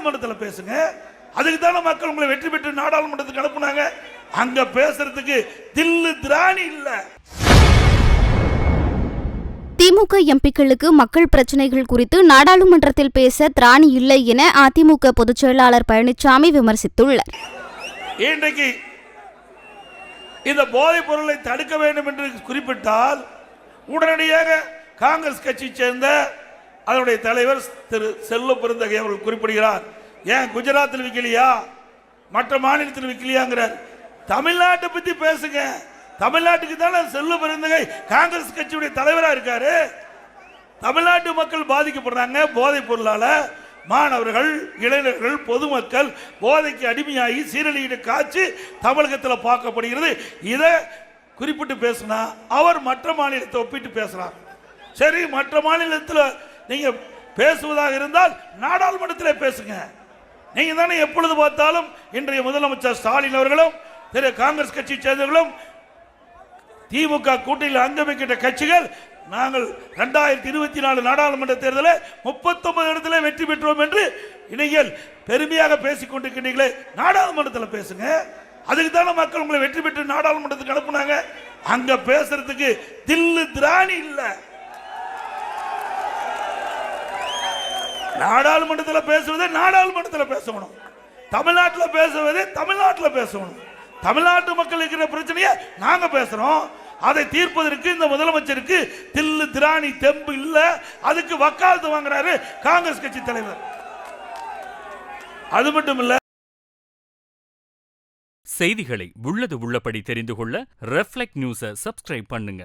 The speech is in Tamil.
நாடாளுமன்றத்தில் பேசுங்க. அதுக்கு தானே மக்கள் உங்களை வெற்றி பெற்று நாடாளுமன்றத்துக்கு அனுப்புனாங்க. அங்க பேசுறதுக்கு தில்லு திராணி இல்ல. திமுக எம்பிக்களுக்கு மக்கள் பிரச்சினைகள் குறித்து நாடாளுமன்றத்தில் பேச திராணி இல்லை என அதிமுக பொதுச் செயலாளர் பழனிசாமி விமர்சித்துள்ளார். இன்றைக்கு இந்த போதைப் பொருளை தடுக்க வேண்டும் என்று குறிப்பிட்டால் உடனடியாக காங்கிரஸ் கட்சியை சேர்ந்த அதனுடைய தலைவர் திரு செல்வ பெருந்தகை அவர்கள் குறிப்பிடுகிறார். ஏன் குஜராத்தில் விற்கலையா, மற்ற மாநிலத்தில் விற்கலையாங்கிறார். தமிழ்நாட்டை பத்தி பேசுங்க. தமிழ்நாட்டுக்கு தானே செல்வ பெருந்தகை காங்கிரஸ் கட்சியுடைய தலைவராக இருக்காரு. தமிழ்நாட்டு மக்கள் பாதிக்கப்படுறாங்க போதைப் பொருளால. மாணவர்கள், இளைஞர்கள், பொதுமக்கள் போதைக்கு அடிமையாகி சீரழியிட காட்சி தமிழகத்தில் பார்க்கப்படுகிறது. இதை குறிப்பிட்டு பேசினா அவர் மற்ற மாநிலத்தை ஒப்பிட்டு பேசுறார். சரி, மற்ற மாநிலத்தில் நீங்க பேசுவதாக இருந்தால் நாடாளுமன்றத்தில் பேசுங்க. நீங்க தானே எப்பொழுது பார்த்தாலும் இன்றைய முதலமைச்சர் ஸ்டாலின் அவர்களும் திரு காங்கிரஸ் கட்சி சேர்ந்தவர்களும் திமுக கூட்டணியில் அங்கமைக்கின்ற கட்சிகள் நாங்கள் 2024 நாடாளுமன்ற தேர்தலில் 39 இடத்துல வெற்றி பெற்றோம் என்று நீங்கள் பெருமையாக பேசிக் கொண்டிருக்கிறீர்களே, நாடாளுமன்றத்தில் பேசுங்க. அதுக்கு தானே மக்கள் உங்களை வெற்றி பெற்று நாடாளுமன்றத்துக்கு அனுப்புனாங்க. அங்க பேசுறதுக்கு தில்லு திராணி இல்ல. நாடாளுமன்றத்தில் பேசுவதை நாடாளுமன்றத்தில் பேசணும். தமிழ்நாட்டில் பேசுவதை தமிழ்நாட்டில் பேசணும். தமிழ்நாட்டு மக்கள் இருக்கிற பிரச்சனையை நாங்க பேசுறோம். அதை தீர்ப்பதற்கு இந்த முதலமைச்சருக்கு தில்லு திராணி தெம்பு இல்ல. அதுக்கு வக்காலத்து வாங்குறாரு காங்கிரஸ் கட்சி தலைவர். அது மட்டும் இல்ல. செய்திகளை உள்ளது உள்ளபடி தெரிந்து கொள்ள ரெஃப்ளெக்ட் நியூஸை சப்ஸ்கிரைப் பண்ணுங்க.